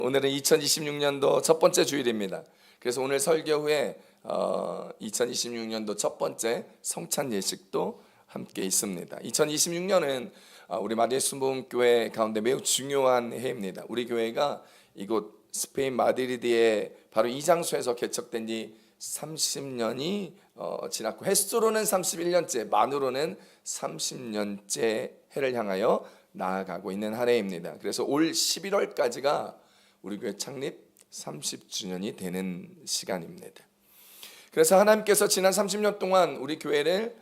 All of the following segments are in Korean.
오늘은 2026년도 첫 번째 주일입니다. 그래서 오늘 설교 후에 2026년도 첫 번째 성찬 예식도 함께 있습니다. 2026년은 우리 마리아 순복음교회 가운데 매우 중요한 해입니다. 우리 교회가 이곳 스페인 마드리드의 바로 이 장소에서 개척된 지 30년이 지났고, 횟수로는 31년째, 만으로는 30년째 해를 향하여 나아가고 있는 한 해입니다. 그래서 올 11월까지가 우리 교회 창립 30주년이 되는 시간입니다. 그래서 하나님께서 지난 30년 동안 우리 교회를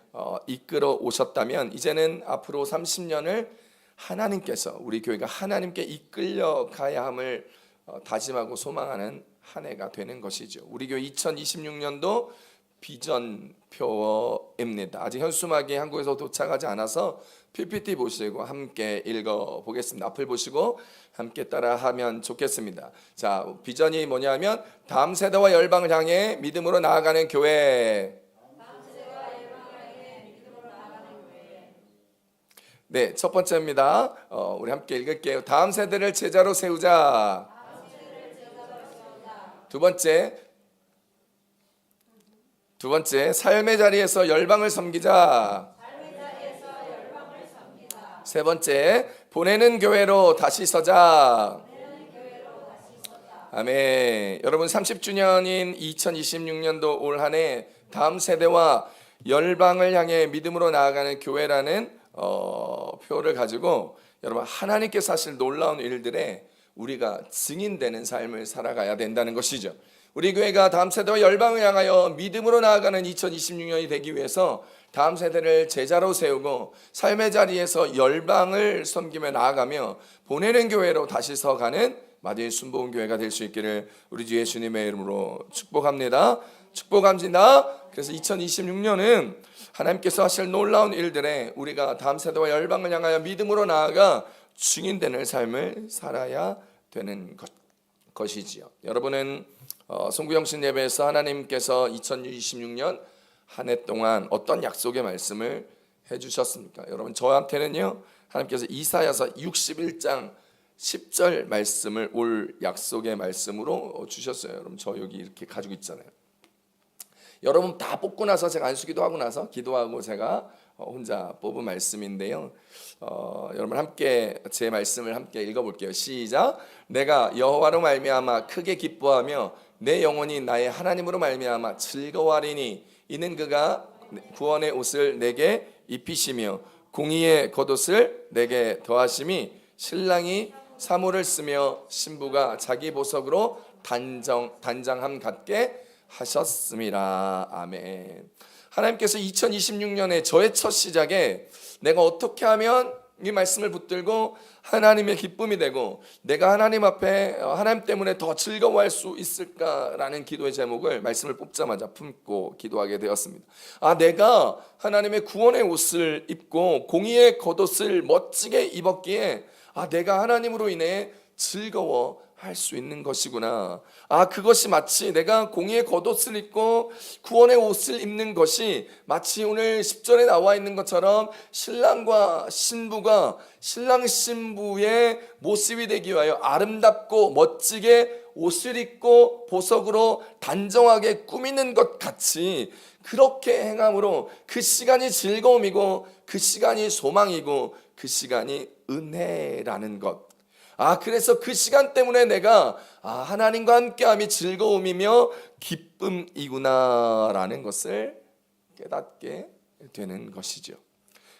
이끌어 오셨다면, 이제는 앞으로 30년을 하나님께서, 우리 교회가 하나님께 이끌려 가야 함을 다짐하고 소망하는 한 해가 되는 것이죠. 우리 교회 2026년도 비전표입니다. 아직 현수막이 한국에서 도착하지 않아서 PPT 보시고 함께 읽어보겠습니다. 앞을 보시고 함께 따라하면 좋겠습니다. 자, 비전이 뭐냐면 다음 세대와 열방을 향해 믿음으로 나아가는 교회. 네, 첫 번째입니다. 우리 함께 읽을게요. 다음 세대를 제자로 세우자. 두 번째, 삶의 자리에서 열방을 섬기자. 세 번째, 보내는 교회로 다시 서자. 아멘. 여러분, 30주년인 2026년도 올 한 해 다음 세대와 열방을 향해 믿음으로 나아가는 교회라는 표를 가지고 여러분, 하나님께서 하실 놀라운 일들에 우리가 증인되는 삶을 살아가야 된다는 것이죠. 우리 교회가 다음 세대와 열방을 향하여 믿음으로 나아가는 2026년이 되기 위해서 다음 세대를 제자로 세우고 삶의 자리에서 열방을 섬기며 나아가며 보내는 교회로 다시 서가는 마리아 순복음교회가 될 수 있기를 우리 주 예수님의 이름으로 축복합니다. 축복합니다. 그래서 2026년은 하나님께서 하실 놀라운 일들에 우리가 다음 세대와 열방을 향하여 믿음으로 나아가 증인되는 삶을 살아야 되는 것이지요. 여러분은 송구영신 예배에서 하나님께서 2026년 한 해 동안 어떤 약속의 말씀을 해주셨습니까? 여러분, 저한테는요, 하나님께서 이사야서 61장 10절 말씀을 올 약속의 말씀으로 주셨어요. 여러분, 저 여기 이렇게 가지고 있잖아요. 여러분 다 뽑고 나서 제가 안수기도 하고 나서 기도하고 제가 혼자 뽑은 말씀인데요. 여러분 함께 제 말씀을 함께 읽어볼게요. 시작. 내가 여호와로 말미암아 크게 기뻐하며 내 영혼이 나의 하나님으로 말미암아 즐거워하리니 이는 그가 구원의 옷을 내게 입히시며 공의의 겉옷을 내게 더하심이 신랑이 사모를 쓰며 신부가 자기 보석으로 단장함 같게 하셨습니다. 아멘. 하나님께서 2026년에 저의 첫 시작에 내가 어떻게 하면 이 말씀을 붙들고 하나님의 기쁨이 되고 내가 하나님 앞에 하나님 때문에 더 즐거워할 수 있을까라는 기도의 제목을 말씀을 뽑자마자 품고 기도하게 되었습니다. 내가 하나님의 구원의 옷을 입고 공의의 겉옷을 멋지게 입었기에 내가 하나님으로 인해 즐거워할 수 있는 것이구나. 그것이 마치 내가 공의의 겉옷을 입고 구원의 옷을 입는 것이 마치 오늘 10절에 나와 있는 것처럼 신랑과 신부가 신랑 신부의 모습이 되기 위하여 아름답고 멋지게 옷을 입고 보석으로 단정하게 꾸미는 것 같이 그렇게 행함으로 그 시간이 즐거움이고 그 시간이 소망이고 그 시간이 은혜라는 것. 그래서 그 시간 때문에 내가 하나님과 함께함이 즐거움이며 기쁨이구나라는 것을 깨닫게 되는 것이죠.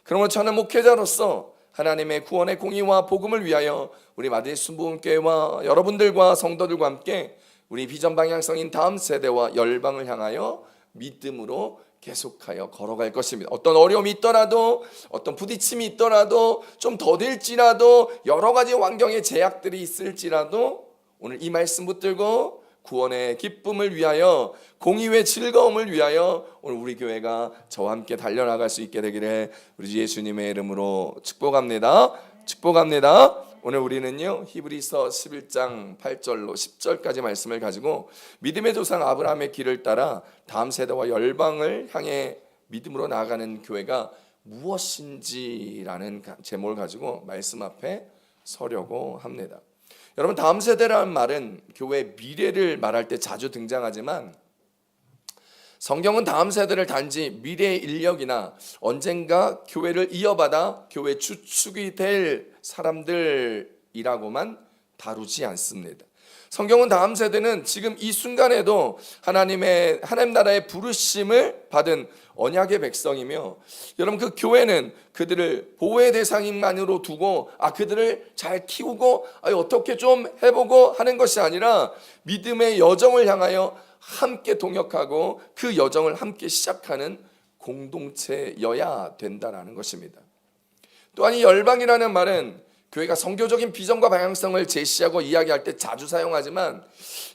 그러므로 저는 목회자로서 하나님의 구원의 공의와 복음을 위하여 우리 마리아 순복음교회와 여러분들과 성도들과 함께 우리 비전 방향성인 다음 세대와 열방을 향하여 믿음으로 계속하여 걸어갈 것입니다. 어떤 어려움이 있더라도 어떤 부딪힘이 있더라도 좀 더딜지라도 여러 가지 환경의 제약들이 있을지라도 오늘 이 말씀 붙들고 구원의 기쁨을 위하여 공의의 즐거움을 위하여 오늘 우리 교회가 저와 함께 달려나갈 수 있게 되기를 우리 주 예수님의 이름으로 축복합니다. 축복합니다. 오늘 우리는요 히브리서 11장 8절로 10절까지 말씀을 가지고 믿음의 조상 아브라함의 길을 따라 다음 세대와 열방을 향해 믿음으로 나아가는 교회가 무엇인지라는 제목을 가지고 말씀 앞에 서려고 합니다. 여러분, 다음 세대라는 말은 교회의 미래를 말할 때 자주 등장하지만 성경은 다음 세대를 단지 미래의 인력이나 언젠가 교회를 이어받아 교회 주축이 될 사람들이라고만 다루지 않습니다. 성경은 다음 세대는 지금 이 순간에도 하나님 나라의 부르심을 받은 언약의 백성이며, 여러분, 그 교회는 그들을 보호의 대상인만으로 두고 그들을 잘 키우고 어떻게 좀 해보고 하는 것이 아니라 믿음의 여정을 향하여 함께 동역하고 그 여정을 함께 시작하는 공동체여야 된다라는 것입니다. 또한 이 열방이라는 말은 교회가 선교적인 비전과 방향성을 제시하고 이야기할 때 자주 사용하지만,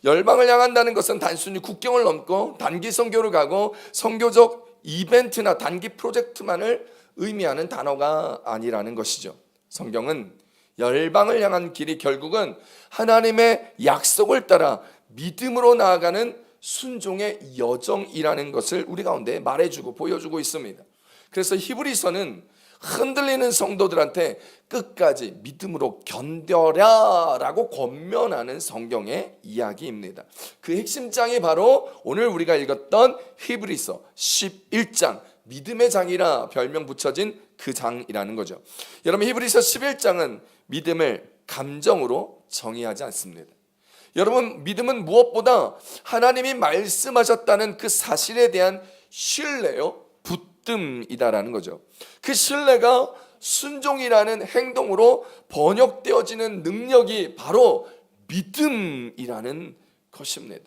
열방을 향한다는 것은 단순히 국경을 넘고 단기 선교를 가고 선교적 이벤트나 단기 프로젝트만을 의미하는 단어가 아니라는 것이죠. 성경은 열방을 향한 길이 결국은 하나님의 약속을 따라 믿음으로 나아가는 순종의 여정이라는 것을 우리 가운데 말해주고 보여주고 있습니다. 그래서 히브리서는 흔들리는 성도들한테 끝까지 믿음으로 견뎌라 라고 권면하는 성경의 이야기입니다. 그 핵심장이 바로 오늘 우리가 읽었던 히브리서 11장, 믿음의 장이라 별명 붙여진 그 장이라는 거죠. 여러분, 히브리서 11장은 믿음을 감정으로 정의하지 않습니다. 여러분, 믿음은 무엇보다 하나님이 말씀하셨다는 그 사실에 대한 신뢰요, 붙듦이다라는 거죠. 그 신뢰가 순종이라는 행동으로 번역되어지는 능력이 바로 믿음이라는 것입니다.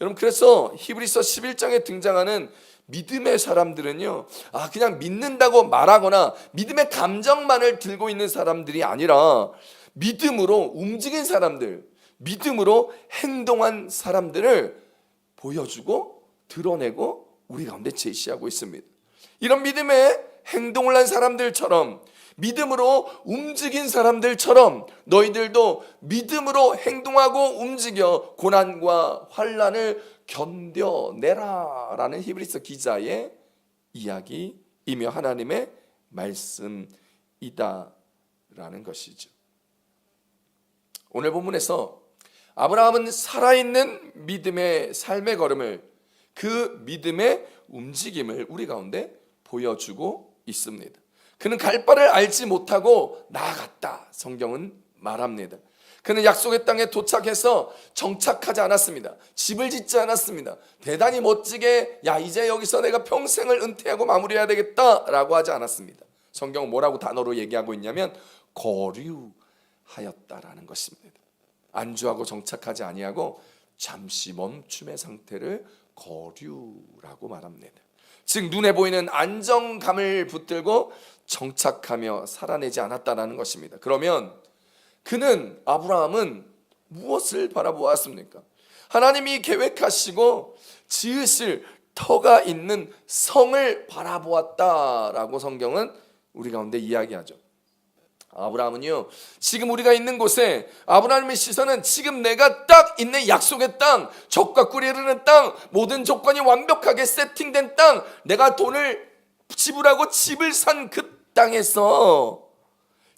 여러분, 그래서 히브리서 11장에 등장하는 믿음의 사람들은요, 그냥 믿는다고 말하거나 믿음의 감정만을 들고 있는 사람들이 아니라 믿음으로 움직인 사람들, 믿음으로 행동한 사람들을 보여주고 드러내고 우리 가운데 제시하고 있습니다. 이런 믿음의 행동을 한 사람들처럼, 믿음으로 움직인 사람들처럼 너희들도 믿음으로 행동하고 움직여 고난과 환난을 견뎌내라 라는 히브리서 기자의 이야기이며 하나님의 말씀이다라는 것이죠. 오늘 본문에서 아브라함은 살아있는 믿음의 삶의 걸음을, 그 믿음의 움직임을 우리 가운데 보여주고 있습니다. 그는 갈 바를 알지 못하고 나아갔다, 성경은 말합니다. 그는 약속의 땅에 도착해서 정착하지 않았습니다. 집을 짓지 않았습니다. 대단히 멋지게 이제 여기서 내가 평생을 은퇴하고 마무리해야 되겠다라고 하지 않았습니다. 성경은 뭐라고 단어로 얘기하고 있냐면 거류하였다라는 것입니다. 안주하고 정착하지 아니하고 잠시 멈춤의 상태를 거류라고 말합니다. 즉 눈에 보이는 안정감을 붙들고 정착하며 살아내지 않았다라는 것입니다. 그러면 아브라함은 무엇을 바라보았습니까? 하나님이 계획하시고 지으실 터가 있는 성을 바라보았다라고 성경은 우리 가운데 이야기하죠. 아브라함은요, 지금 우리가 있는 곳에 아브라함의 시선은 지금 내가 딱 있는 약속의 땅, 젖과 꿀이 흐르는 땅, 모든 조건이 완벽하게 세팅된 땅, 내가 돈을 지불하고 집을 산 그 땅에서,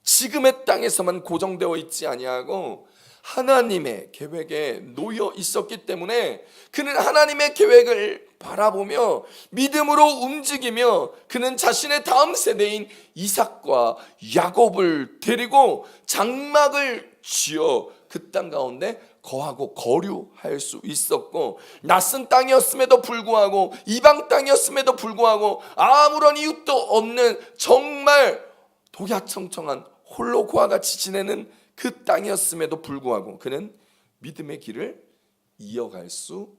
지금의 땅에서만 고정되어 있지 아니하고 하나님의 계획에 놓여 있었기 때문에 그는 하나님의 계획을 바라보며 믿음으로 움직이며 그는 자신의 다음 세대인 이삭과 야곱을 데리고 장막을 지어 그 땅 가운데 거하고 거류할 수 있었고, 낯선 땅이었음에도 불구하고, 이방 땅이었음에도 불구하고, 아무런 이웃도 없는 정말 독야청청한 홀로 그와 같이 지내는 그 땅이었음에도 불구하고 그는 믿음의 길을 이어갈 수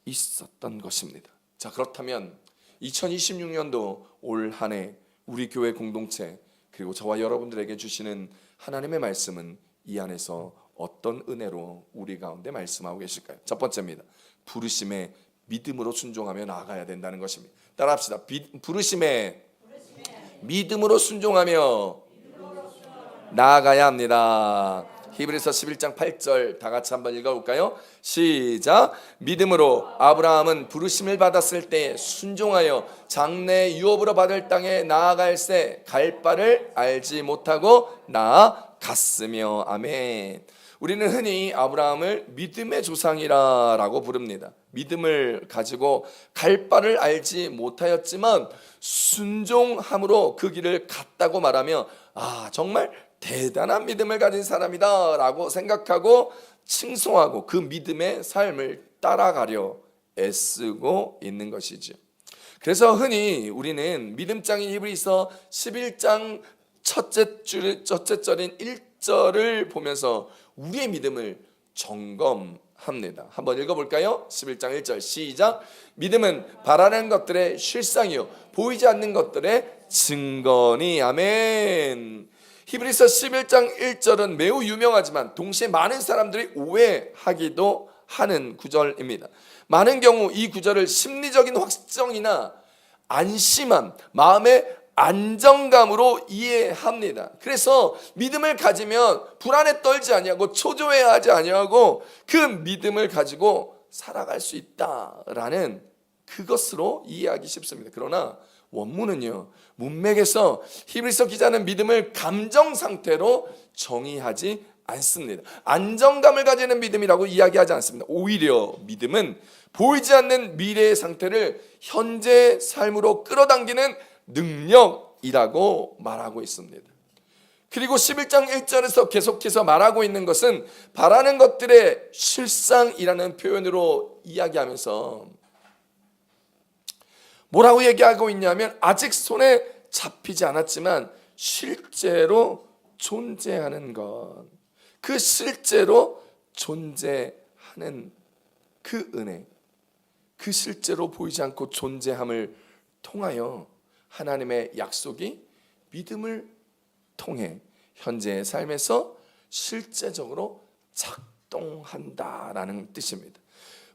있었던 것입니다. 자, 그렇다면 2026년도 올 한 해 우리 교회 공동체 그리고 저와 여러분들에게 주시는 하나님의 말씀은 이 안에서 어떤 은혜로 우리 가운데 말씀하고 계실까요? 첫 번째입니다. 부르심에 믿음으로 순종하며 나아가야 된다는 것입니다. 따라합시다. 부르심에 믿음으로 순종하며 나아가야 합니다. 히브리서 11장 8절 다 같이 한번 읽어볼까요? 시작. 믿음으로 아브라함은 부르심을 받았을 때 순종하여 장래 유업으로 받을 땅에 나아갈새 갈 바를 알지 못하고 나아갔다. 갔으며. 아멘. 우리는 흔히 아브라함을 믿음의 조상이라고 부릅니다. 믿음을 가지고 갈 바를 알지 못하였지만 순종함으로 그 길을 갔다고 말하며 정말 대단한 믿음을 가진 사람이다 라고 생각하고 칭송하고 그 믿음의 삶을 따라가려 애쓰고 있는 것이죠. 그래서 흔히 우리는 믿음장인 히브리서 11장 첫째 절인 1절을 보면서 우리의 믿음을 점검합니다. 한번 읽어볼까요? 11장 1절 시작. 믿음은 바라는 것들의 실상이요 보이지 않는 것들의 증거니. 아멘. 히브리서 11장 1절은 매우 유명하지만 동시에 많은 사람들이 오해하기도 하는 구절입니다. 많은 경우 이 구절을 심리적인 확정이나 안심함, 마음의 안정감으로 이해합니다. 그래서 믿음을 가지면 불안에 떨지 아니하고 초조해하지 아니하고 그 믿음을 가지고 살아갈 수 있다라는 그것으로 이해하기 쉽습니다. 그러나 원문은요, 문맥에서 히브리서 기자는 믿음을 감정 상태로 정의하지 않습니다. 안정감을 가지는 믿음이라고 이야기하지 않습니다. 오히려 믿음은 보이지 않는 미래의 상태를 현재 삶으로 끌어당기는 능력이라고 말하고 있습니다. 그리고 11장 1절에서 계속해서 말하고 있는 것은 바라는 것들의 실상이라는 표현으로 이야기하면서 뭐라고 얘기하고 있냐면 아직 손에 잡히지 않았지만 실제로 존재하는 것, 그 실제로 존재하는 그 은혜, 그 실제로 보이지 않고 존재함을 통하여 하나님의 약속이 믿음을 통해 현재의 삶에서 실제적으로 작동한다라는 뜻입니다.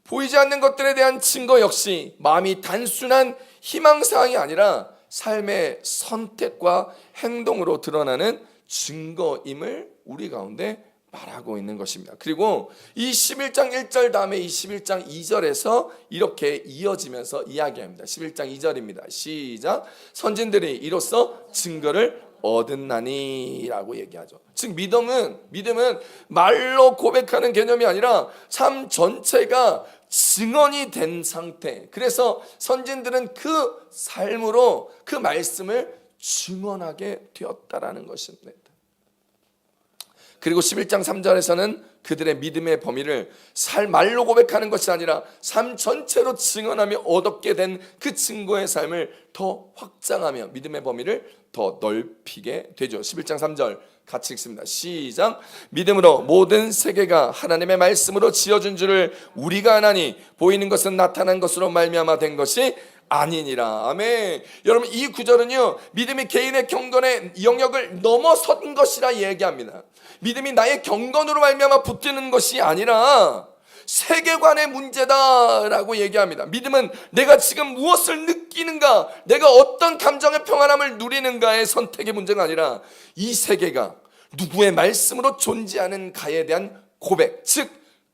보이지 않는 것들에 대한 증거 역시 마음이 단순한 희망사항이 아니라 삶의 선택과 행동으로 드러나는 증거임을 우리 가운데 말하고 있는 것입니다. 그리고 이 11장 1절 다음에 이 11장 2절에서 이렇게 이어지면서 이야기합니다. 11장 2절입니다. 시작. 선진들이 이로써 증거를 얻었나니 라고 얘기하죠. 즉 믿음은 말로 고백하는 개념이 아니라 삶 전체가 증언이 된 상태. 그래서 선진들은 그 삶으로 그 말씀을 증언하게 되었다라는 것입니다. 그리고 11장 3절에서는 그들의 믿음의 범위를 말로 고백하는 것이 아니라 삶 전체로 증언하며 얻게 된 그 증거의 삶을 더 확장하며 믿음의 범위를 더 넓히게 되죠. 11장 3절 같이 읽습니다. 시작. 믿음으로 모든 세계가 하나님의 말씀으로 지어준 줄을 우리가 아나니 보이는 것은 나타난 것으로 말미암아 된 것이 아니니라. 아멘. 여러분 이 구절은요 믿음이 개인의 경건의 영역을 넘어선 것이라 얘기합니다. 믿음이 나의 경건으로 말미암아 붙드는 것이 아니라 세계관의 문제다라고 얘기합니다. 믿음은 내가 지금 무엇을 느끼는가, 내가 어떤 감정의 평안함을 누리는가의 선택의 문제가 아니라 이 세계가 누구의 말씀으로 존재하는 가에 대한 고백, 즉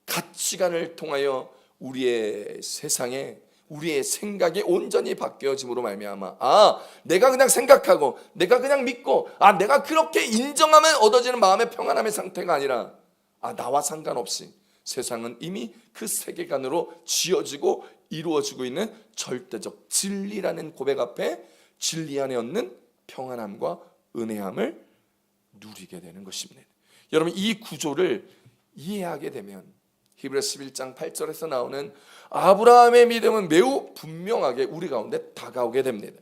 가치관을 통하여 우리의 세상에 우리의 생각이 온전히 바뀌어짐으로 말미암아 내가 그냥 생각하고 내가 그냥 믿고 내가 그렇게 인정하면 얻어지는 마음의 평안함의 상태가 아니라 나와 상관없이 세상은 이미 그 세계관으로 지어지고 이루어지고 있는 절대적 진리라는 고백 앞에 진리 안에 얻는 평안함과 은혜함을 누리게 되는 것입니다. 여러분 이 구조를 이해하게 되면 히브리서 11장 8절에서 나오는 아브라함의 믿음은 매우 분명하게 우리 가운데 다가오게 됩니다.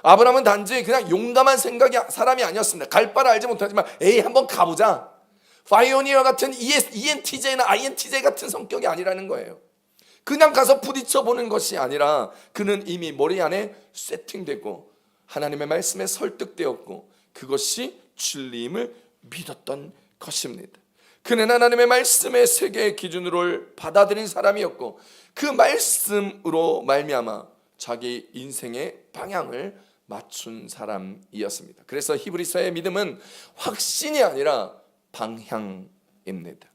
아브라함은 단지 그냥 용감한 사람이 아니었습니다. 갈 바를 알지 못하지만 한번 가보자. 파이오니어 같은 ENTJ나 INTJ 같은 성격이 아니라는 거예요. 그냥 가서 부딪혀 보는 것이 아니라 그는 이미 머리 안에 세팅되고 하나님의 말씀에 설득되었고 그것이 진리임을 믿었던 것입니다. 그는 하나님의 말씀의 세계의 기준으로 받아들인 사람이었고 그 말씀으로 말미암아 자기 인생의 방향을 맞춘 사람이었습니다. 그래서 히브리서의 믿음은 확신이 아니라 방향입니다.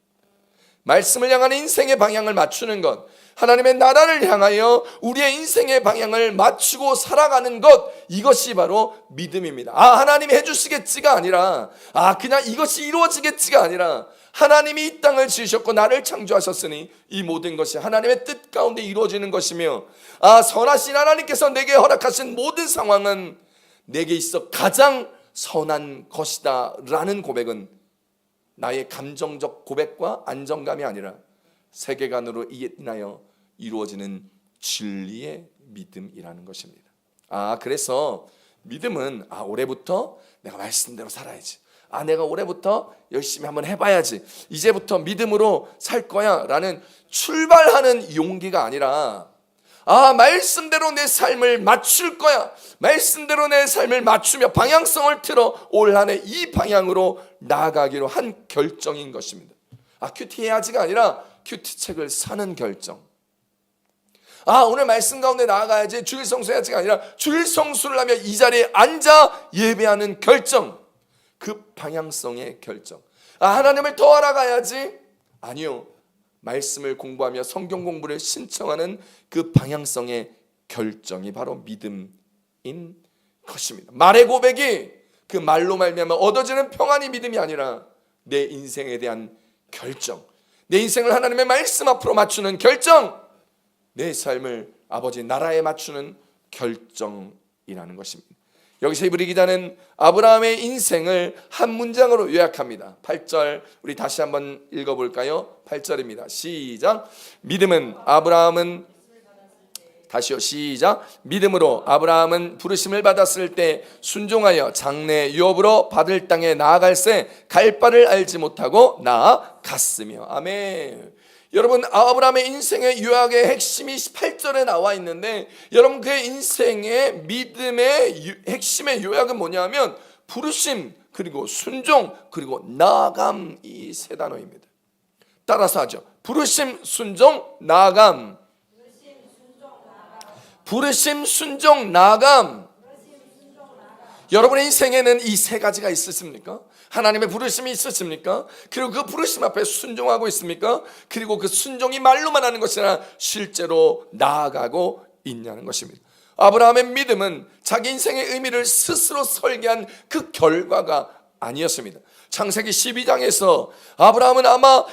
말씀을 향하는 인생의 방향을 맞추는 것, 하나님의 나라를 향하여 우리의 인생의 방향을 맞추고 살아가는 것, 이것이 바로 믿음입니다. 하나님이 해주시겠지가 아니라, 그냥 이것이 이루어지겠지가 아니라, 하나님이 이 땅을 지으셨고 나를 창조하셨으니 이 모든 것이 하나님의 뜻 가운데 이루어지는 것이며, 선하신 하나님께서 내게 허락하신 모든 상황은 내게 있어 가장 선한 것이다 라는 고백은 나의 감정적 고백과 안정감이 아니라 세계관으로 인하여 이루어지는 진리의 믿음이라는 것입니다. 그래서 믿음은 올해부터 내가 말씀대로 살아야지, 내가 올해부터 열심히 한번 해봐야지, 이제부터 믿음으로 살 거야 라는 출발하는 용기가 아니라, 말씀대로 내 삶을 맞출 거야, 말씀대로 내 삶을 맞추며 방향성을 틀어 올 한 해 이 방향으로 나아가기로 한 결정인 것입니다. 큐티 해야지가 아니라 큐티책을 사는 결정. 오늘 말씀 가운데 나아가야지, 주일 성수해야지가 아니라 주일 성수를 하며 이 자리에 앉아 예배하는 결정. 그 방향성의 결정. 하나님을 더 알아가야지, 아니요, 말씀을 공부하며 성경 공부를 신청하는 그 방향성의 결정이 바로 믿음인 것입니다. 말의 고백이 그 말로 말미암아 얻어지는 평안이 믿음이 아니라 내 인생에 대한 결정, 내 인생을 하나님의 말씀 앞으로 맞추는 결정, 내 삶을 아버지 나라에 맞추는 결정이라는 것입니다. 여기서 히브리 기자는 아브라함의 인생을 한 문장으로 요약합니다. 8절 우리 다시 한번 읽어볼까요? 8절입니다. 시작. 믿음으로 아브라함은 부르심을 받았을 때 순종하여 장래 유업으로 받을 땅에 나아갈새 갈 바를 알지 못하고 나아갔으며. 아멘. 여러분, 아브라함의 인생의 요약의 핵심이 8절에 나와 있는데, 여러분 그의 인생의 믿음의 핵심의 요약은 뭐냐면 부르심, 그리고 순종, 그리고 나아감, 이 세 단어입니다. 따라서 하죠. 부르심, 순종, 나아감. 부르심, 순종, 나아감. 여러분의 인생에는 이 세 가지가 있으십니까? 하나님의 부르심이 있으십니까? 그리고 그 부르심 앞에 순종하고 있습니까? 그리고 그 순종이 말로만 하는 것이 아니라 실제로 나아가고 있냐는 것입니다. 아브라함의 믿음은 자기 인생의 의미를 스스로 설계한 그 결과가 아니었습니다. 창세기 12장에서 아브라함은 아마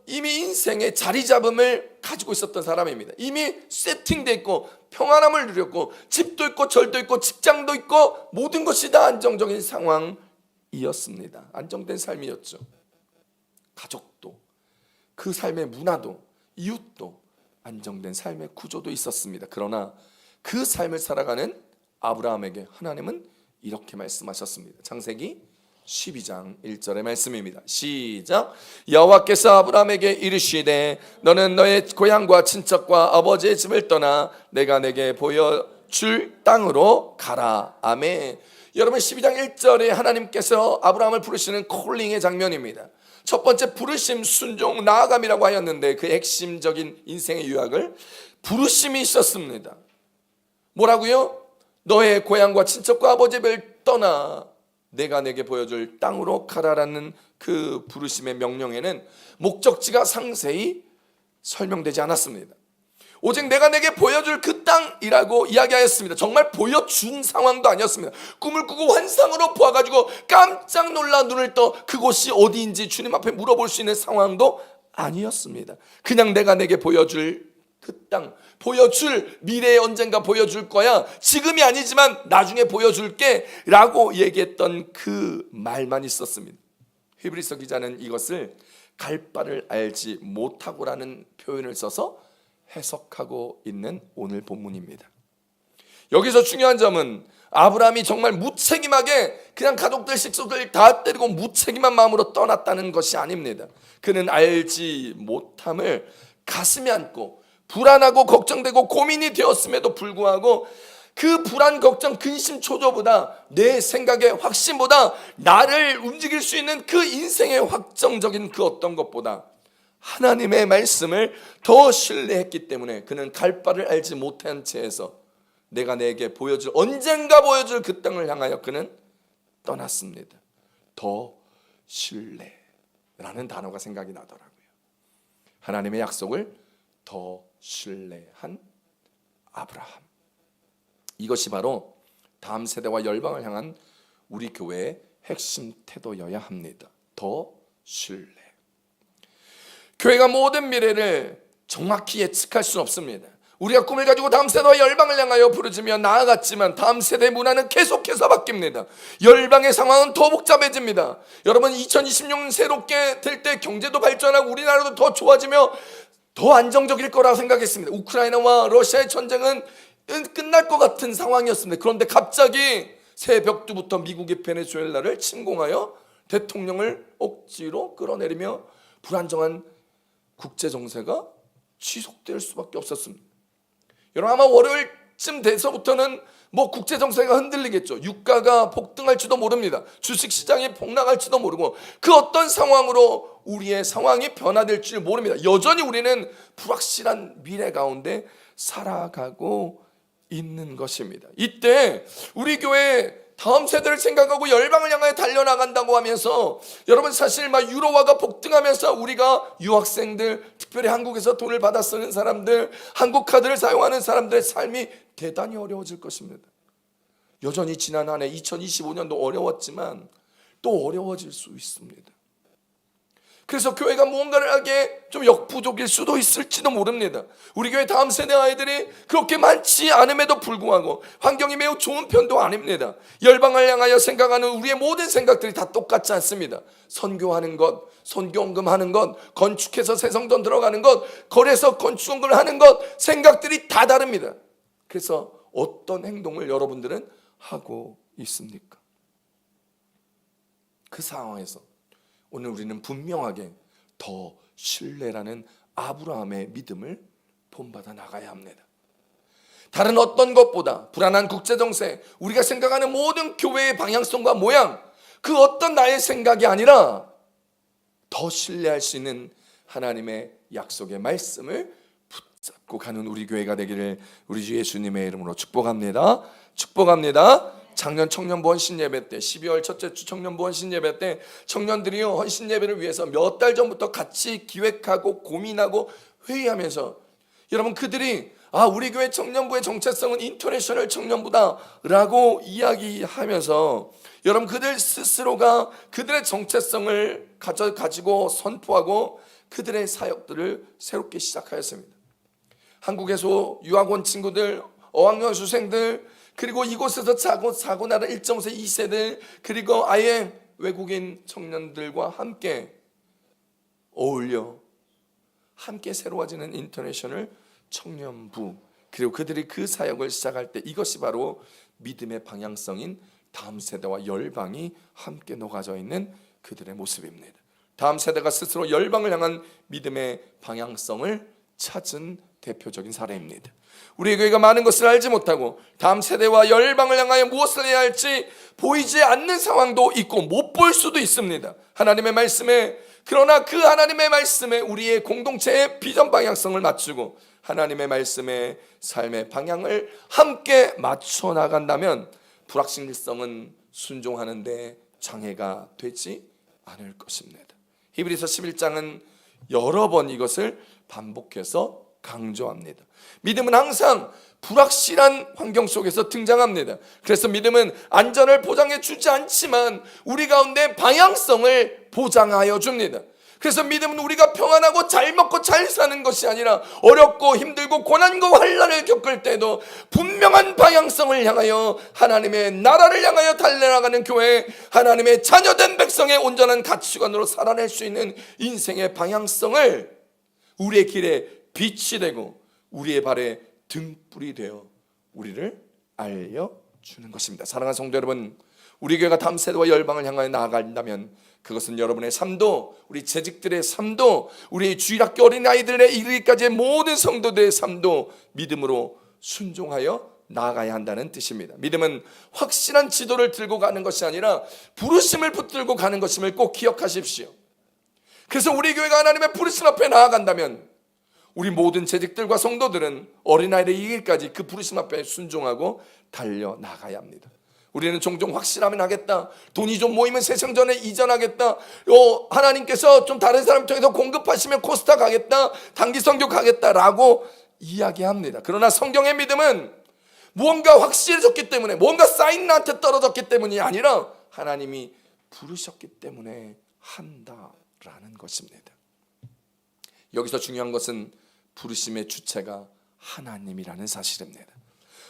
이미 인생의 자리 잡음을 가지고 있었던 사람입니다. 이미 세팅되어 있고 평안함을 누렸고 집도 있고 절도 있고 직장도 있고 모든 것이 다 안정적인 상황이었습니다. 안정된 삶이었죠. 가족도, 그 삶의 문화도, 이웃도, 안정된 삶의 구조도 있었습니다. 그러나 그 삶을 살아가는 아브라함에게 하나님은 이렇게 말씀하셨습니다. 창세기 12장 1절의 말씀입니다. 시작. 여호와께서 아브라함에게 이르시되 너는 너의 고향과 친척과 아버지의 집을 떠나 내가 내게 보여줄 땅으로 가라. 아멘. 여러분, 12장 1절에 하나님께서 아브라함을 부르시는 콜링의 장면입니다. 첫 번째 부르심, 순종, 나아감이라고 하였는데 그 핵심적인 인생의 요약을 부르심이 있었습니다. 뭐라고요? 너의 고향과 친척과 아버지의 집을 떠나 내가 내게 보여줄 땅으로 가라라는 그 부르심의 명령에는 목적지가 상세히 설명되지 않았습니다. 오직 내가 내게 보여줄 그 땅이라고 이야기하였습니다. 정말 보여준 상황도 아니었습니다. 꿈을 꾸고 환상으로 보아가지고 깜짝 놀라 눈을 떠 그곳이 어디인지 주님 앞에 물어볼 수 있는 상황도 아니었습니다. 그냥 내가 내게 보여줄 그 땅, 보여줄, 미래에 언젠가 보여줄 거야, 지금이 아니지만 나중에 보여줄게 라고 얘기했던 그 말만 있었습니다. 히브리서 기자는 이것을 갈 바를 알지 못하고라는 표현을 써서 해석하고 있는 오늘 본문입니다. 여기서 중요한 점은 아브라함이 정말 무책임하게 그냥 가족들 식구들 다 때리고 무책임한 마음으로 떠났다는 것이 아닙니다. 그는 알지 못함을 가슴에 안고 불안하고 걱정되고 고민이 되었음에도 불구하고 그 불안, 걱정, 근심, 초조보다 내 생각의 확신보다 나를 움직일 수 있는 그 인생의 확정적인 그 어떤 것보다 하나님의 말씀을 더 신뢰했기 때문에 그는 갈 바를 알지 못한 채에서 내가 내게 보여줄, 언젠가 보여줄 그 땅을 향하여 그는 떠났습니다. 더 신뢰. 라는 단어가 생각이 나더라고요. 하나님의 약속을 더 신뢰한 아브라함. 이것이 바로 다음 세대와 열방을 향한 우리 교회의 핵심 태도여야 합니다. 더 신뢰. 교회가 모든 미래를 정확히 예측할 수는 없습니다. 우리가 꿈을 가지고 다음 세대와 열방을 향하여 부르짖으며 나아갔지만 다음 세대의 문화는 계속해서 바뀝니다. 열방의 상황은 더 복잡해집니다. 여러분, 2026년 새롭게 될 때 경제도 발전하고 우리나라도 더 좋아지며 더 안정적일 거라고 생각했습니다. 우크라이나와 러시아의 전쟁은 끝날 것 같은 상황이었습니다. 그런데 갑자기 새벽부터 미국이 베네수엘라를 침공하여 대통령을 억지로 끌어내리며 불안정한 국제 정세가 지속될 수밖에 없었습니다. 여러분, 아마 월요일쯤 돼서부터는 국제 정세가 흔들리겠죠. 유가가 폭등할지도 모릅니다. 주식시장이 폭락할지도 모르고 그 어떤 상황으로 우리의 상황이 변화될지 모릅니다. 여전히 우리는 불확실한 미래 가운데 살아가고 있는 것입니다. 이때 우리 교회 다음 세대를 생각하고 열방을 향하여 달려나간다고 하면서 여러분, 사실 유로화가 폭등하면서 우리가 유학생들, 특별히 한국에서 돈을 받아 쓰는 사람들, 한국 카드를 사용하는 사람들의 삶이 대단히 어려워질 것입니다. 여전히 지난 한 해 2025년도 어려웠지만 또 어려워질 수 있습니다. 그래서 교회가 무언가를 하기에 좀 역부족일 수도 있을지도 모릅니다. 우리 교회 다음 세대 아이들이 그렇게 많지 않음에도 불구하고 환경이 매우 좋은 편도 아닙니다. 열방을 향하여 생각하는 우리의 모든 생각들이 다 똑같지 않습니다. 선교하는 것, 선교헌금하는 것, 건축해서 새성전 들어가는 것, 거래서 건축헌금을 하는 것, 생각들이 다 다릅니다. 그래서 어떤 행동을 여러분들은 하고 있습니까? 그 상황에서 오늘 우리는 분명하게 더 신뢰라는 아브라함의 믿음을 본받아 나가야 합니다. 다른 어떤 것보다 불안한 국제정세, 우리가 생각하는 모든 교회의 방향성과 모양, 그 어떤 나의 생각이 아니라 더 신뢰할 수 있는 하나님의 약속의 말씀을 붙잡고 가는 우리 교회가 되기를 우리 주 예수님의 이름으로 축복합니다. 축복합니다. 작년 청년부 헌신예배 때 12월 첫째 주 청년부 헌신예배 때 청년들이요, 헌신예배를 위해서 몇 달 전부터 같이 기획하고 고민하고 회의하면서 여러분, 그들이 우리 교회 청년부의 정체성은 인터내셔널 청년부다 라고 이야기하면서 여러분, 그들 스스로가 그들의 정체성을 가지고 선포하고 그들의 사역들을 새롭게 시작하였습니다. 한국에서 유학원 친구들, 어학연 수생들, 그리고 이곳에서 사고 나는 1.5세 2세들, 그리고 아예 외국인 청년들과 함께 어울려 함께 새로워지는 인터내셔널 청년부, 그리고 그들이 그 사역을 시작할 때 이것이 바로 믿음의 방향성인 다음 세대와 열방이 함께 녹아져 있는 그들의 모습입니다. 다음 세대가 스스로 열방을 향한 믿음의 방향성을 찾은 대표적인 사례입니다. 우리 교회가 많은 것을 알지 못하고 다음 세대와 열방을 향하여 무엇을 해야 할지 보이지 않는 상황도 있고 못 볼 수도 있습니다. 하나님의 말씀에, 그러나 그 하나님의 말씀에 우리의 공동체의 비전 방향성을 맞추고 하나님의 말씀에 삶의 방향을 함께 맞춰 나간다면 불확실성은 순종하는데 장애가 되지 않을 것입니다. 히브리서 11장은 여러 번 이것을 반복해서 강조합니다. 믿음은 항상 불확실한 환경 속에서 등장합니다. 그래서 믿음은 안전을 보장해 주지 않지만 우리 가운데 방향성을 보장하여 줍니다. 그래서 믿음은 우리가 평안하고 잘 먹고 잘 사는 것이 아니라 어렵고 힘들고 고난과 환난을 겪을 때도 분명한 방향성을 향하여 하나님의 나라를 향하여 달려나가는 교회, 하나님의 자녀된 백성의 온전한 가치관으로 살아낼 수 있는 인생의 방향성을 우리의 길에 빛이 되고 우리의 발에 등불이 되어 우리를 알려주는 것입니다. 사랑하는 성도 여러분, 우리 교회가 다음 세대와 열방을 향하여 나아간다면 그것은 여러분의 삶도, 우리 재직들의 삶도, 우리 주일학교 어린아이들의 이르기까지의 모든 성도들의 삶도 믿음으로 순종하여 나아가야 한다는 뜻입니다. 믿음은 확실한 지도를 들고 가는 것이 아니라 부르심을 붙들고 가는 것임을 꼭 기억하십시오. 그래서 우리 교회가 하나님의 부르심 앞에 나아간다면 우리 모든 재직들과 성도들은 어린아이들의 이르기까지 그 부르심 앞에 순종하고 달려나가야 합니다. 우리는 종종 확실하면 하겠다, 돈이 좀 모이면 세상전에 이전하겠다, 하나님께서 좀 다른 사람 통해서 공급하시면 코스타 가겠다, 단기 선교 가겠다라고 이야기합니다. 그러나 성경의 믿음은 무언가 확실해졌기 때문에, 뭔가 쌓인 나한테 떨어졌기 때문이 아니라 하나님이 부르셨기 때문에 한다라는 것입니다. 여기서 중요한 것은 부르심의 주체가 하나님이라는 사실입니다.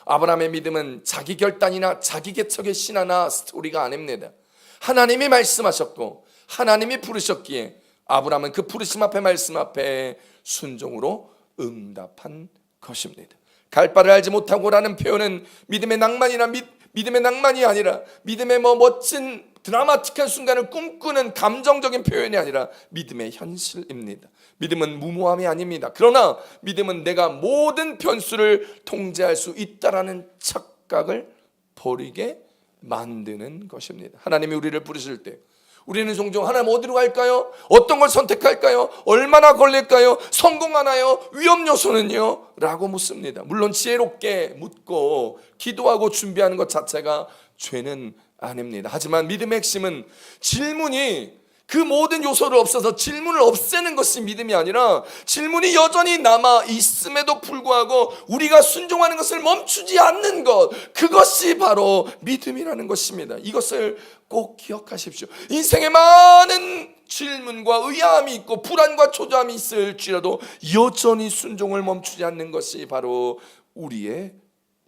아브라함의 믿음은 자기 결단이나 자기 개척의 신화나 스토리가 아닙니다. 하나님이 말씀하셨고 하나님이 부르셨기에 아브라함은 그 부르심 앞에, 말씀 앞에 순종으로 응답한 것입니다. 갈 바를 알지 못하고라는 표현은 믿음의 낭만이 아니라 믿음의 멋진 드라마틱한 순간을 꿈꾸는 감정적인 표현이 아니라 믿음의 현실입니다. 믿음은 무모함이 아닙니다. 그러나 믿음은 내가 모든 변수를 통제할 수 있다라는 착각을 버리게 만드는 것입니다. 하나님이 우리를 부르실 때 우리는 종종 하나님 어디로 갈까요? 어떤 걸 선택할까요? 얼마나 걸릴까요? 성공하나요? 위험 요소는요? 라고 묻습니다. 물론 지혜롭게 묻고 기도하고 준비하는 것 자체가 죄는 아닙니다. 하지만 믿음의 핵심은 질문이 그 모든 요소를 없애서 질문을 없애는 것이 믿음이 아니라 질문이 여전히 남아 있음에도 불구하고 우리가 순종하는 것을 멈추지 않는 것, 그것이 바로 믿음이라는 것입니다. 이것을 꼭 기억하십시오. 인생에 많은 질문과 의아함이 있고 불안과 초조함이 있을지라도 여전히 순종을 멈추지 않는 것이 바로 우리의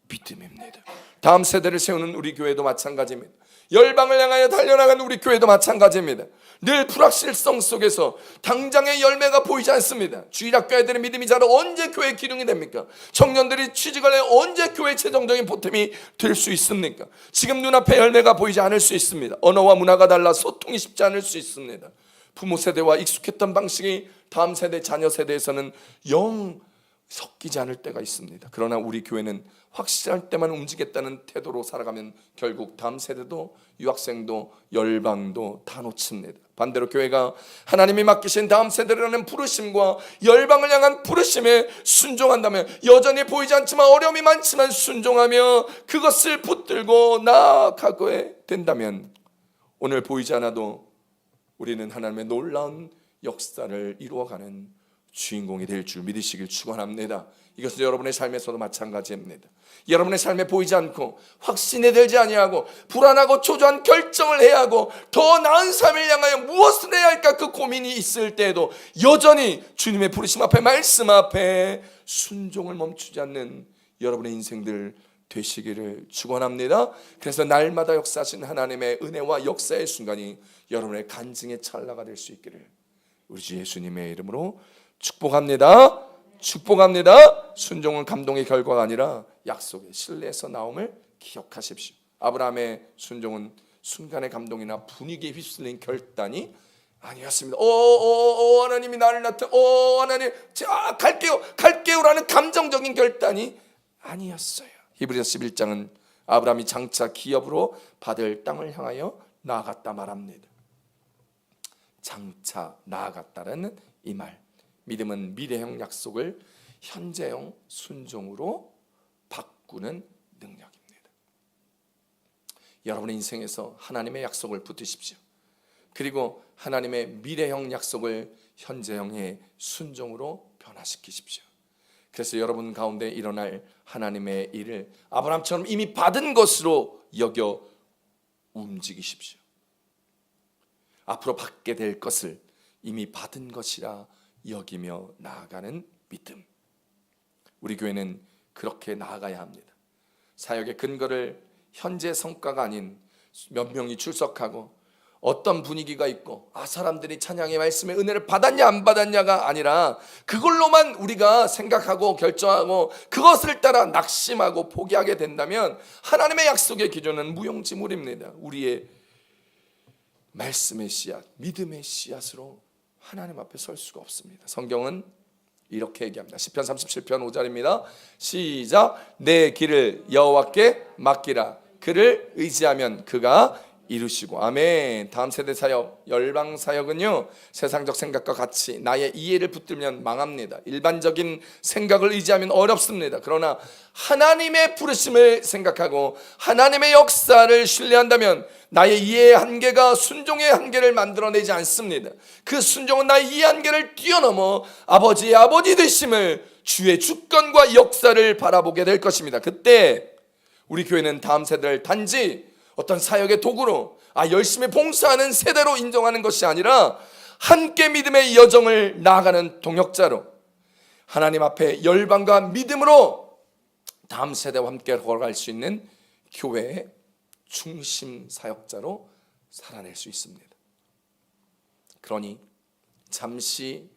믿음입니다. 다음 세대를 세우는 우리 교회도 마찬가지입니다. 열방을 향하여 달려나가는 우리 교회도 마찬가지입니다. 늘 불확실성 속에서 당장의 열매가 보이지 않습니다. 주일학교 애들의 믿음이 자라 언제 교회 기둥이 됩니까? 청년들이 취직을 해 언제 교회 최종적인 보탬이 될 수 있습니까? 지금 눈앞에 열매가 보이지 않을 수 있습니다. 언어와 문화가 달라 소통이 쉽지 않을 수 있습니다. 부모 세대와 익숙했던 방식이 다음 세대, 자녀 세대에서는 영 섞이지 않을 때가 있습니다. 그러나 우리 교회는 확실할 때만 움직였다는 태도로 살아가면 결국 다음 세대도 유학생도 열방도 다 놓칩니다. 반대로 교회가 하나님이 맡기신 다음 세대라는 부르심과 열방을 향한 부르심에 순종한다면, 여전히 보이지 않지만 어려움이 많지만 순종하며 그것을 붙들고 나아가게 된다면 오늘 보이지 않아도 우리는 하나님의 놀라운 역사를 이루어가는 주인공이 될 줄 믿으시길 축원합니다. 이것은 여러분의 삶에서도 마찬가지입니다. 여러분의 삶에 보이지 않고 확신이 들지 아니하고 불안하고 초조한 결정을 해야 하고 더 나은 삶을 향하여 무엇을 해야 할까 그 고민이 있을 때에도 여전히 주님의 부르심 앞에, 말씀 앞에 순종을 멈추지 않는 여러분의 인생들 되시기를 축원합니다. 그래서 날마다 역사하신 하나님의 은혜와 역사의 순간이 여러분의 간증의 찰나가 될 수 있기를 우리 주 예수님의 이름으로 축복합니다. 축복합니다. 순종은 감동의 결과가 아니라 약속의 신뢰에서 나옴을 기억하십시오. 아브라함의 순종은 순간의 감동이나 분위기에 휩쓸린 결단이 아니었습니다. 하나님이 나를 하나님 갈게요라는 감정적인 결단이 아니었어요. 히브리서 11장은 아브라함이 장차 기업으로 받을 땅을 향하여 나아갔다 말합니다. 장차 나아갔다라는 이 말, 믿음은 미래형 약속을 현재형 순종으로 바꾸는 능력입니다. 여러분의 인생에서 하나님의 약속을 붙드십시오. 그리고 하나님의 미래형 약속을 현재형의 순종으로 변화시키십시오. 그래서 여러분 가운데 일어날 하나님의 일을 아브라함처럼 이미 받은 것으로 여겨 움직이십시오. 앞으로 받게 될 것을 이미 받은 것이라 여기며 나아가는 믿음. 우리 교회는 그렇게 나아가야 합니다. 사역의 근거를 현재 성과가 아닌 몇 명이 출석하고 어떤 분위기가 있고 사람들이 찬양의 말씀의 은혜를 받았냐 안 받았냐가 아니라 그걸로만 우리가 생각하고 결정하고 그것을 따라 낙심하고 포기하게 된다면 하나님의 약속의 기준은 무용지물입니다. 우리의 말씀의 씨앗, 믿음의 씨앗으로 하나님 앞에 설 수가 없습니다. 성경은 이렇게 얘기합니다. 시편 37편 5절입니다. 시작. 내 길을 여호와께 맡기라. 그를 의지하면 그가 이루시고. 아멘. 다음 세대 사역, 열방 사역은요, 세상적 생각과 같이 나의 이해를 붙들면 망합니다. 일반적인 생각을 의지하면 어렵습니다. 그러나 하나님의 부르심을 생각하고 하나님의 역사를 신뢰한다면 나의 이해의 한계가 순종의 한계를 만들어내지 않습니다. 그 순종은 나의 이해 한계를 뛰어넘어 아버지의 아버지 되심을, 주의 주권과 역사를 바라보게 될 것입니다. 그때 우리 교회는 다음 세대를 단지 어떤 사역의 도구로, 열심히 봉사하는 세대로 인정하는 것이 아니라 함께 믿음의 여정을 나아가는 동역자로, 하나님 앞에 열방과 믿음으로 다음 세대와 함께 걸어갈 수 있는 교회의 중심 사역자로 살아낼 수 있습니다. 그러니 잠시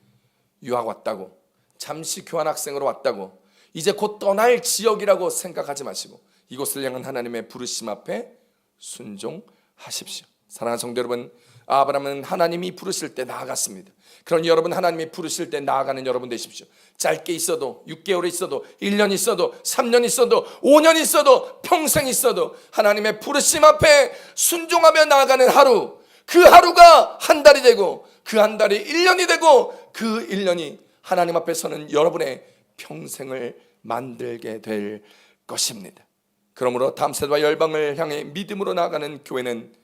유학 왔다고, 잠시 교환학생으로 왔다고 이제 곧 떠날 지역이라고 생각하지 마시고 이곳을 향한 하나님의 부르심 앞에 순종하십시오. 사랑하는 성도 여러분, 아브라함은 하나님이 부르실 때 나아갔습니다. 그러니 여러분, 하나님이 부르실 때 나아가는 여러분 되십시오. 짧게 있어도, 6개월 있어도, 1년 있어도, 3년 있어도, 5년 있어도, 평생 있어도 하나님의 부르심 앞에 순종하며 나아가는 하루, 그 하루가 한 달이 되고 그 한 달이 1년이 되고 그 1년이 하나님 앞에 서는 여러분의 평생을 만들게 될 것입니다. 그러므로 다음 세대와 열방을 향해 믿음으로 나아가는 교회는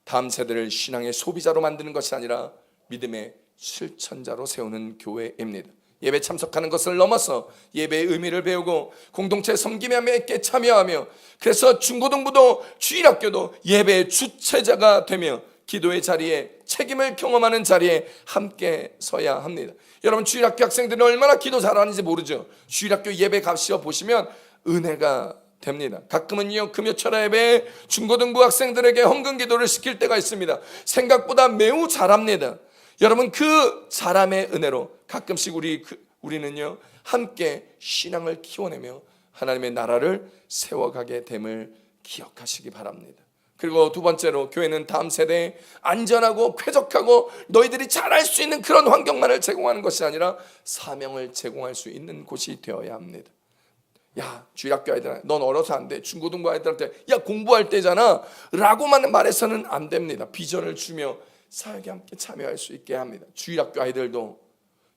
다음 세대를 신앙의 소비자로 만드는 것이 아니라 믿음의 실천자로 세우는 교회입니다. 예배 참석하는 것을 넘어서 예배의 의미를 배우고 공동체 섬김에 함께 참여하며, 그래서 중고등부도 주일학교도 예배의 주체자가 되며 기도의 자리에, 책임을 경험하는 자리에 함께 서야 합니다. 여러분, 주일학교 학생들은 얼마나 기도 잘하는지 모르죠. 주일학교 예배 가시어 보시면 은혜가 됩니다. 가끔은요, 금요철 예배에 중고등부 학생들에게 헌금 기도를 시킬 때가 있습니다. 생각보다 매우 잘합니다. 여러분, 그 잘함의 은혜로 가끔씩 우리는요 함께 신앙을 키워내며 하나님의 나라를 세워가게 됨을 기억하시기 바랍니다. 그리고 두 번째로, 교회는 다음 세대에 안전하고 쾌적하고 너희들이 잘할 수 있는 그런 환경만을 제공하는 것이 아니라 사명을 제공할 수 있는 곳이 되어야 합니다. 야, 주일학교 아이들아, 넌 어려서 안 돼. 중고등부 아이들한테 야, 공부할 때잖아 라고만 말해서는 안 됩니다. 비전을 주며 사역에 함께 참여할 수 있게 합니다. 주일학교 아이들도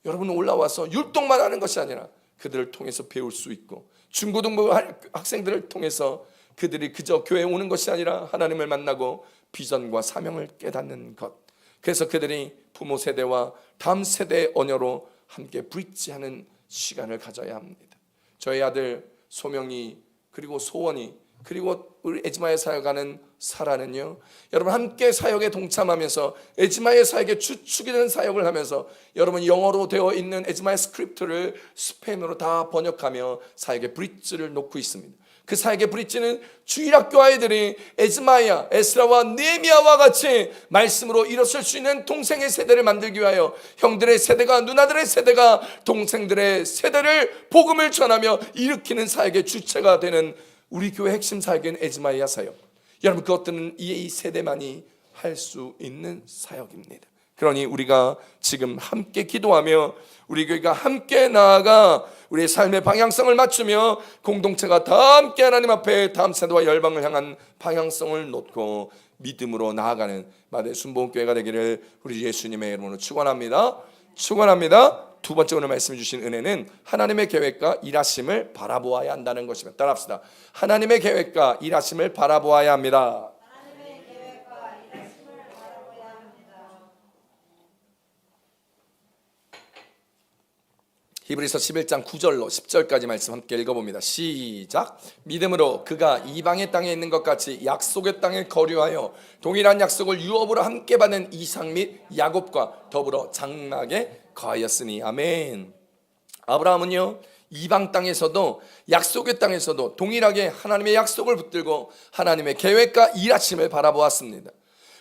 여러분 올라와서 율동만 하는 것이 아니라 그들을 통해서 배울 수 있고, 중고등부 학생들을 통해서 그들이 그저 교회에 오는 것이 아니라 하나님을 만나고 비전과 사명을 깨닫는 것. 그래서 그들이 부모 세대와 다음 세대의 언어로 함께 브릿지하는 시간을 가져야 합니다. 저희 아들 소명이, 그리고 소원이, 그리고 우리 에즈마의 사역하는 사라는요, 여러분 함께 사역에 동참하면서 에즈마의 사역에 주축이 되는 사역을 하면서 여러분 영어로 되어 있는 에즈마의 스크립트를 스페인어로 다 번역하며 사역의 브릿지를 놓고 있습니다. 그 사역의 브릿지는 주일학교 아이들이 에즈마야, 에스라와 느헤미야와 같이 말씀으로 일어설 수 있는 동생의 세대를 만들기 위하여 형들의 세대가, 누나들의 세대가 동생들의 세대를 복음을 전하며 일으키는 사역의 주체가 되는 우리 교회 핵심 사역인 에즈마야 사역. 여러분, 그것들은 이 세대만이 할 수 있는 사역입니다. 그러니 우리가 지금 함께 기도하며 우리 교회가 함께 나아가 우리의 삶의 방향성을 맞추며 공동체가 다 함께 하나님 앞에 다음 세대와 열방을 향한 방향성을 놓고 믿음으로 나아가는 마대 순복음교회가 되기를 우리 예수님의 이름으로 축원합니다. 축원합니다. 두 번째 오늘 말씀해 주신 은혜는 하나님의 계획과 일하심을 바라보아야 한다는 것입니다. 따라합시다. 하나님의 계획과 일하심을 바라보아야 합니다. 히브리서 11장 9절로 10절까지 말씀 함께 읽어봅니다. 시작. 믿음으로 그가 이방의 땅에 있는 것 같이 약속의 땅에 거류하여 동일한 약속을 유업으로 함께 받은 이삭 및 야곱과 더불어 장막에 거하였으니. 아멘. 아브라함은요, 이방 땅에서도 약속의 땅에서도 동일하게 하나님의 약속을 붙들고 하나님의 계획과 일하심을 바라보았습니다.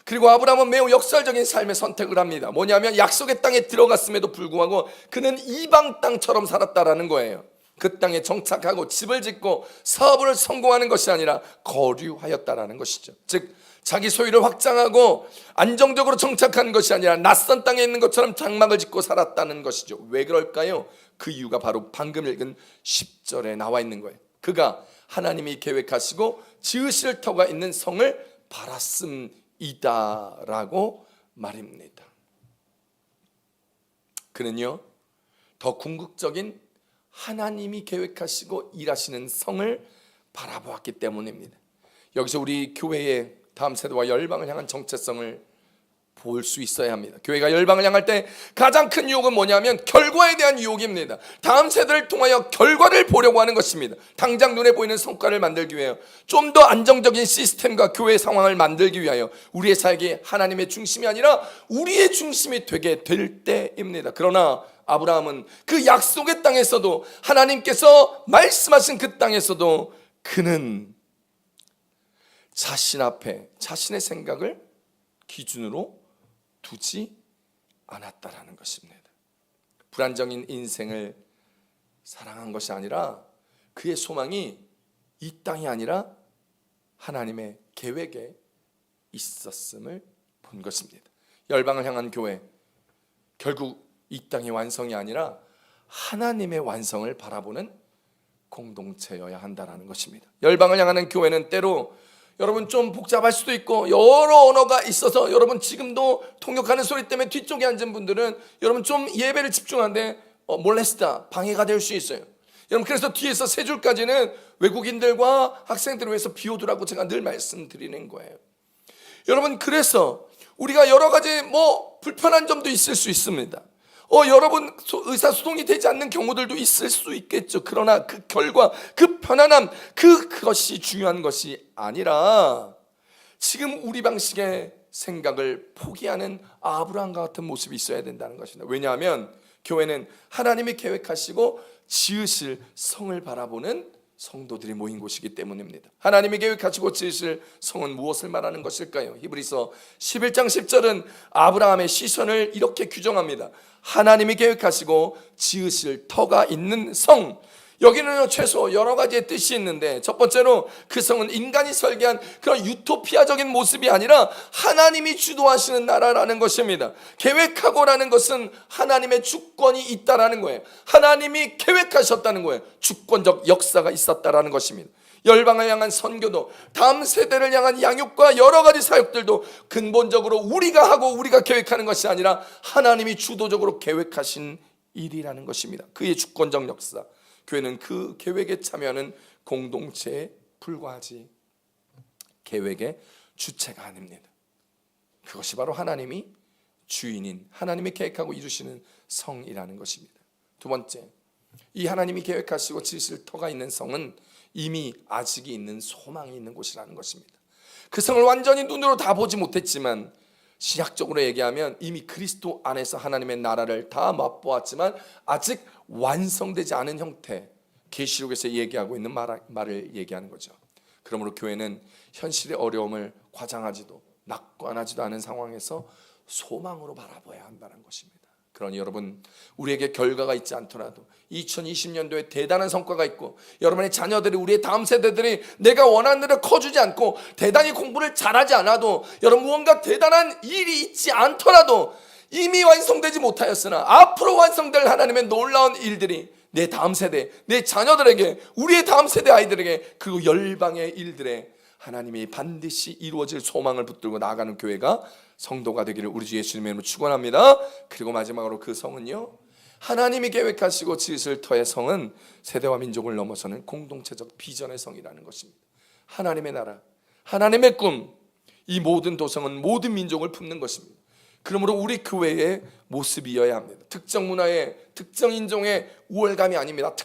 그리고 아브라함은 매우 역설적인 삶의 선택을 합니다. 뭐냐면 약속의 땅에 들어갔음에도 불구하고 그는 이방 땅처럼 살았다라는 거예요. 그 땅에 정착하고 집을 짓고 사업을 성공하는 것이 아니라 거류하였다라는 것이죠. 즉 자기 소유를 확장하고 안정적으로 정착한 것이 아니라 낯선 땅에 있는 것처럼 장막을 짓고 살았다는 것이죠. 왜 그럴까요? 그 이유가 바로 방금 읽은 10절에 나와 있는 거예요. 그가 하나님이 계획하시고 지으실 터가 있는 성을 바랐음이다라고 말입니다. 그는요, 더 궁극적인 하나님이 계획하시고 일하시는 성을 바라보았기 때문입니다. 여기서 우리 교회의 다음 세대와 열방을 향한 정체성을 볼 수 있어야 합니다. 교회가 열방을 향할 때 가장 큰 유혹은 뭐냐면 결과에 대한 유혹입니다. 다음 세대를 통하여 결과를 보려고 하는 것입니다. 당장 눈에 보이는 성과를 만들기 위하여, 좀 더 안정적인 시스템과 교회 상황을 만들기 위하여 우리의 사역이 하나님의 중심이 아니라 우리의 중심이 되게 될 때입니다. 그러나 아브라함은 그 약속의 땅에서도, 하나님께서 말씀하신 그 땅에서도 그는 자신 앞에 자신의 생각을 기준으로 두지 않았다라는 것입니다. 불안정인 인생을 사랑한 것이 아니라 그의 소망이 이 땅이 아니라 하나님의 계획에 있었음을 본 것입니다. 열방을 향한 교회, 결국 이 땅의 완성이 아니라 하나님의 완성을 바라보는 공동체여야 한다는 것입니다. 열방을 향하는 교회는 때로 여러분 좀 복잡할 수도 있고 여러 언어가 있어서 여러분 지금도 통역하는 소리 때문에 뒤쪽에 앉은 분들은 여러분 좀 예배를 집중하는데 몰래스타, 방해가 될 수 있어요. 여러분 그래서 뒤에서 세 줄까지는 외국인들과 학생들을 위해서 비워두라고 제가 늘 말씀드리는 거예요. 여러분 그래서 우리가 여러 가지 불편한 점도 있을 수 있습니다. 여러분 의사소통이 되지 않는 경우들도 있을 수 있겠죠. 그러나 그 결과, 그 편안함, 그것이 중요한 것이 아니라 지금 우리 방식의 생각을 포기하는 아브라함과 같은 모습이 있어야 된다는 것입니다. 왜냐하면 교회는 하나님이 계획하시고 지으실 성을 바라보는 성도들이 모인 곳이기 때문입니다. 하나님이 계획하시고 지으실 성은 무엇을 말하는 것일까요? 히브리서 11장 10절은 아브라함의 시선을 이렇게 규정합니다. 하나님이 계획하시고 지으실 터가 있는 성. 여기는 최소 여러 가지의 뜻이 있는데, 첫 번째로 그 성은 인간이 설계한 그런 유토피아적인 모습이 아니라 하나님이 주도하시는 나라라는 것입니다. 계획하고라는 것은 하나님의 주권이 있다라는 거예요. 하나님이 계획하셨다는 거예요. 주권적 역사가 있었다라는 것입니다. 열방을 향한 선교도, 다음 세대를 향한 양육과 여러 가지 사역들도 근본적으로 우리가 하고 우리가 계획하는 것이 아니라 하나님이 주도적으로 계획하신 일이라는 것입니다. 그의 주권적 역사. 교회는 그 계획에 참여하는 공동체에 불과하지 계획의 주체가 아닙니다. 그것이 바로 하나님이 주인인, 하나님이 계획하고 이루시는 성이라는 것입니다. 두 번째, 이 하나님이 계획하시고 지으실 터가 있는 성은 이미 아직이 있는 소망이 있는 곳이라는 것입니다. 그 성을 완전히 눈으로 다 보지 못했지만 신약적으로 얘기하면 이미 그리스도 안에서 하나님의 나라를 다 맛보았지만 아직 완성되지 않은 형태, 계시록에서 얘기하고 있는 말을 얘기하는 거죠. 그러므로 교회는 현실의 어려움을 과장하지도 낙관하지도 않은 상황에서 소망으로 바라봐야 한다는 것입니다. 그러니 여러분, 우리에게 결과가 있지 않더라도 2020년도에 대단한 성과가 있고 여러분의 자녀들이, 우리의 다음 세대들이 내가 원하는 대로 커주지 않고 대단히 공부를 잘하지 않아도, 여러분 무언가 대단한 일이 있지 않더라도 이미 완성되지 못하였으나 앞으로 완성될 하나님의 놀라운 일들이 내 다음 세대, 내 자녀들에게, 우리의 다음 세대 아이들에게, 그리고 열방의 일들에 하나님이 반드시 이루어질 소망을 붙들고 나아가는 교회가, 성도가 되기를 우리 주 예수님의 이름으로 축원합니다. 그리고 마지막으로 그 성은요, 하나님이 계획하시고 지으실 터의 성은 세대와 민족을 넘어서는 공동체적 비전의 성이라는 것입니다. 하나님의 나라, 하나님의 꿈, 이 모든 도성은 모든 민족을 품는 것입니다. 그러므로 우리 교회의 모습이어야 합니다. 특정 문화의, 특정 인종의 우월감이 아닙니다.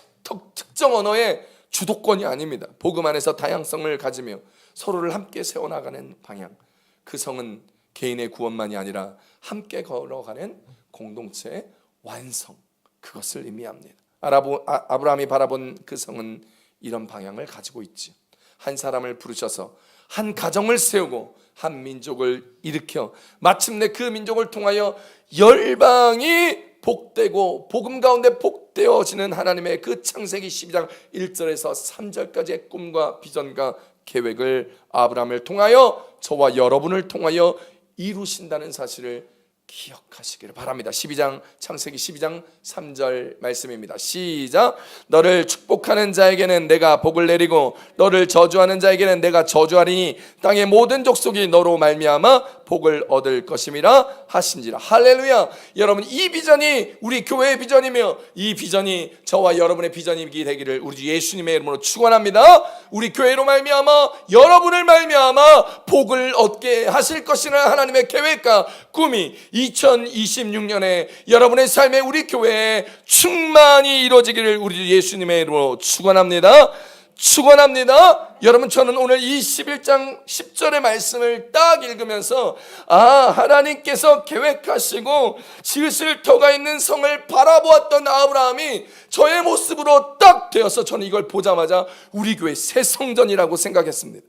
특정 언어의 주도권이 아닙니다. 복음 안에서 다양성을 가지며 서로를 함께 세워나가는 방향, 그 성은 개인의 구원만이 아니라 함께 걸어가는 공동체의 완성, 그것을 의미합니다. 아브라함이 바라본 그 성은 이런 방향을 가지고 있지. 한 사람을 부르셔서 한 가정을 세우고 한 민족을 일으켜 마침내 그 민족을 통하여 열방이 복되고 복음 가운데 복되어지는 하나님의 그 창세기 12장 1절에서 3절까지의 꿈과 비전과 계획을 아브라함을 통하여, 저와 여러분을 통하여 이루신다는 사실을 기억하시기를 바랍니다. 창세기 12장 3절 말씀입니다. 시작. 너를 축복하는 자에게는 내가 복을 내리고 너를 저주하는 자에게는 내가 저주하리니 땅의 모든 족속이 너로 말미암아 복을 얻을 것임이라 하신지라. 할렐루야. 여러분, 이 비전이 우리 교회의 비전이며 이 비전이 저와 여러분의 비전이기 되기를 우리 주 예수님의 이름으로 축원합니다. 우리 교회로 말미암아 여러분을 말미암아 복을 얻게 하실 것이라는 하나님의 계획과 꿈이 2026년에 여러분의 삶에 우리 교회에 충만히 이루어지기를 우리 주 예수님의 이름으로 축원합니다. 축원합니다. 여러분, 저는 오늘 이 11장 10절의 말씀을 딱 읽으면서 하나님께서 계획하시고 지으실 터가 있는 성을 바라보았던 아브라함이 저의 모습으로 딱 되어서 저는 이걸 보자마자 우리 교회 새 성전이라고 생각했습니다.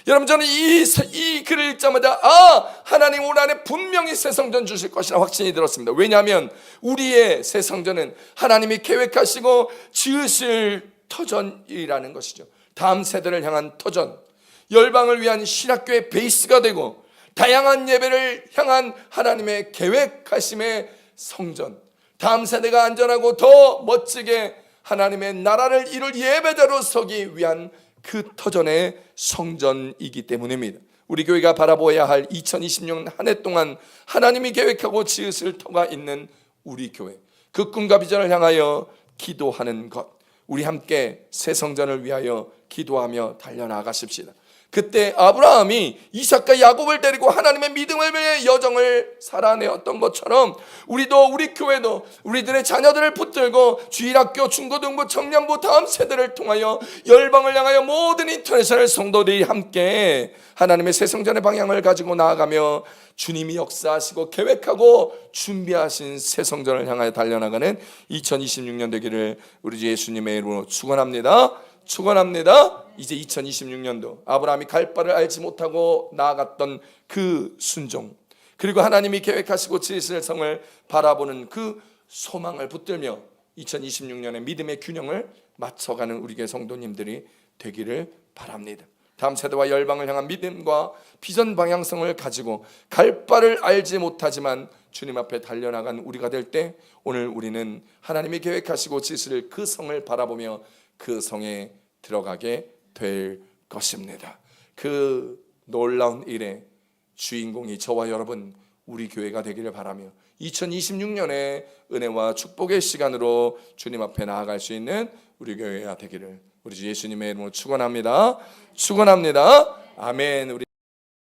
여러분, 저는 이 글을 읽자마자 하나님 올 한해 분명히 새 성전 주실 것이라 확신이 들었습니다. 왜냐하면 우리의 새 성전은 하나님이 계획하시고 지으실 터전이라는 것이죠. 다음 세대를 향한 터전, 열방을 위한 신학교의 베이스가 되고 다양한 예배를 향한 하나님의 계획하심의 성전, 다음 세대가 안전하고 더 멋지게 하나님의 나라를 이룰 예배자로 서기 위한 그 터전의 성전이기 때문입니다. 우리 교회가 바라보아야 할 2026년 한 해 동안 하나님이 계획하고 지으실 터가 있는 우리 교회, 그 꿈과 비전을 향하여 기도하는 것, 우리 함께 새 성전을 위하여 기도하며 달려나가십시다. 그때 아브라함이 이삭과 야곱을 데리고 하나님의 믿음의 여정을 살아내었던 것처럼 우리도, 우리 교회도 우리들의 자녀들을 붙들고 주일학교, 중고등부, 청년부 다음 세대를 통하여 열방을 향하여 모든 인터내셔널 성도들이 함께 하나님의 새 성전의 방향을 가지고 나아가며 주님이 역사하시고 계획하고 준비하신 새 성전을 향하여 달려나가는 2026년 되기를 우리 주 예수님의 이름으로 축원합니다. 축원합니다. 이제 2026년도 아브라함이 갈 바를 알지 못하고 나아갔던 그 순종, 그리고 하나님이 계획하시고 지으실 성을 바라보는 그 소망을 붙들며 2026년에 믿음의 균형을 맞춰가는 우리 교회 성도님들이 되기를 바랍니다. 다음 세대와 열방을 향한 믿음과 비전 방향성을 가지고 갈 바를 알지 못하지만 주님 앞에 달려나간 우리가 될 때 오늘 우리는 하나님이 계획하시고 지으실 그 성을 바라보며 그 성에 들어가게 될 것입니다. 그 놀라운 일의 주인공이 저와 여러분, 우리 교회가 되기를 바라며 2026년에 은혜와 축복의 시간으로 주님 앞에 나아갈 수 있는 우리 교회가 되기를 우리 주 예수님의 이름으로 축원합니다. 축원합니다. 아멘. 우리